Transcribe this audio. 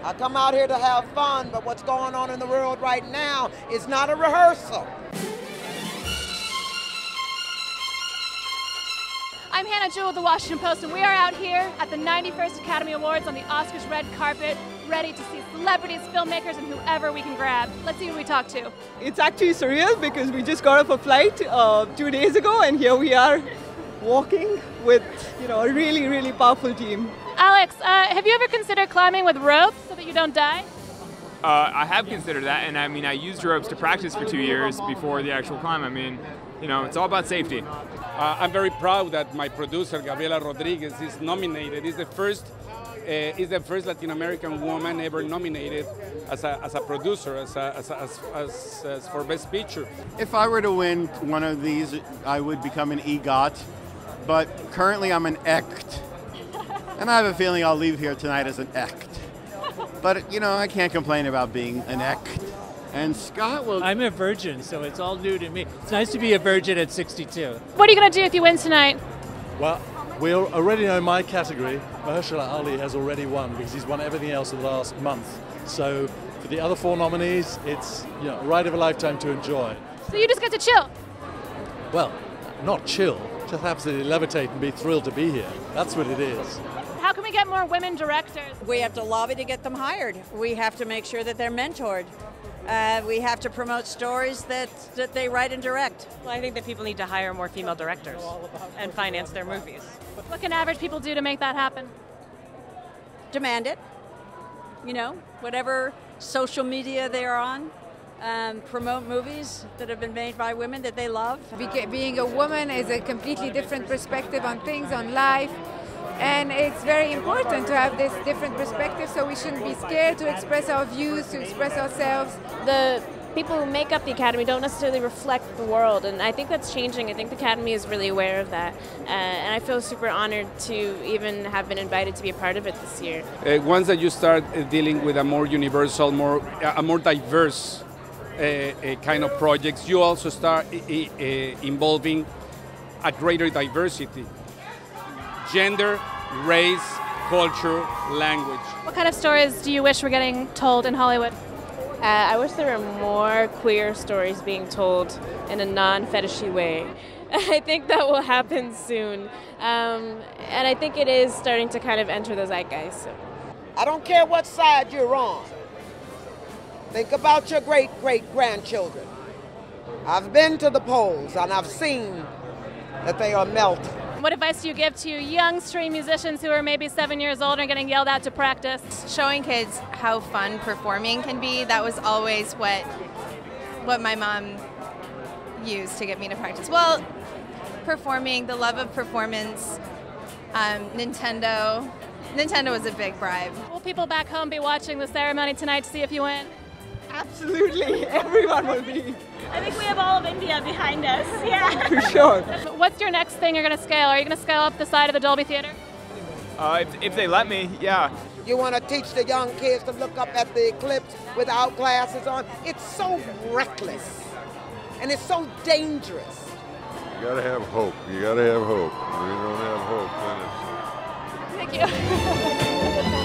I come out here to have fun, but what's going on in the world right now is not a rehearsal. I'm Hannah Jewell with the Washington Post, and we are out here at the 91st Academy Awards on the Oscars red carpet, ready to see celebrities, filmmakers, and whoever we can grab. Let's see who we talk to. It's actually surreal because we just got off a flight 2 days ago, and here we are walking with, a really, really powerful team. Alex, have you ever considered climbing with ropes so that you don't die? I have considered that, and I used ropes to practice for 2 years before the actual climb. It's all about safety. I'm very proud that my producer, Gabriela Rodriguez, is nominated. Is the first Latin American woman ever nominated as a producer, as for Best Picture. If I were to win one of these, I would become an EGOT, but currently I'm an ECT. And I have a feeling I'll leave here tonight as an ECT. But, I can't complain about being an ECT. And Scott will... I'm a virgin, so it's all new to me. It's nice to be a virgin at 62. What are you going to do if you win tonight? Well, we already know my category. Vasarhelyi Ali has already won because he's won everything else in the last month. So for the other 4 nominees, it's a ride of a lifetime to enjoy. So you just get to chill? Well, not chill, just absolutely levitate and be thrilled to be here. That's what it is. How can we get more women directors? We have to lobby to get them hired. We have to make sure that they're mentored. We have to promote stories that they write and direct. Well, I think that people need to hire more female directors and finance their movies. What can average people do to make that happen? Demand it. Whatever social media they're on. Promote movies that have been made by women that they love. Being a woman is a completely different perspective on things, on life. And it's very important to have this different perspective, so we shouldn't be scared to express our views, to express ourselves. The people who make up the Academy don't necessarily reflect the world, and I think that's changing. I think the Academy is really aware of that, and I feel super honored to even have been invited to be a part of it this year. Once that you start dealing with a more universal, a more diverse kind of projects, you also start involving a greater diversity. Gender, race, culture, language. What kind of stories do you wish were getting told in Hollywood? I wish there were more queer stories being told in a non-fetishy way. I think that will happen soon. And I think it is starting to kind of enter the zeitgeist. So. I don't care what side you're on. Think about your great-great-grandchildren. I've been to the polls and I've seen that they are melting. What advice do you give to young string musicians who are maybe 7 years old and getting yelled at to practice? Showing kids how fun performing can be. That was always what my mom used to get me to practice. Well, performing, the love of performance, Nintendo. Nintendo was a big bribe. Will people back home be watching the ceremony tonight to see if you win? Absolutely, everyone will be. I think we have all of India behind us, yeah. For sure. What's your next thing you're going to scale? Are you going to scale up the side of the Dolby Theater? If they let me, yeah. You want to teach the young kids to look up at the eclipse without glasses on? It's so reckless, and it's so dangerous. You gotta have hope. You gotta have hope. If you don't have hope, then it's... Thank you.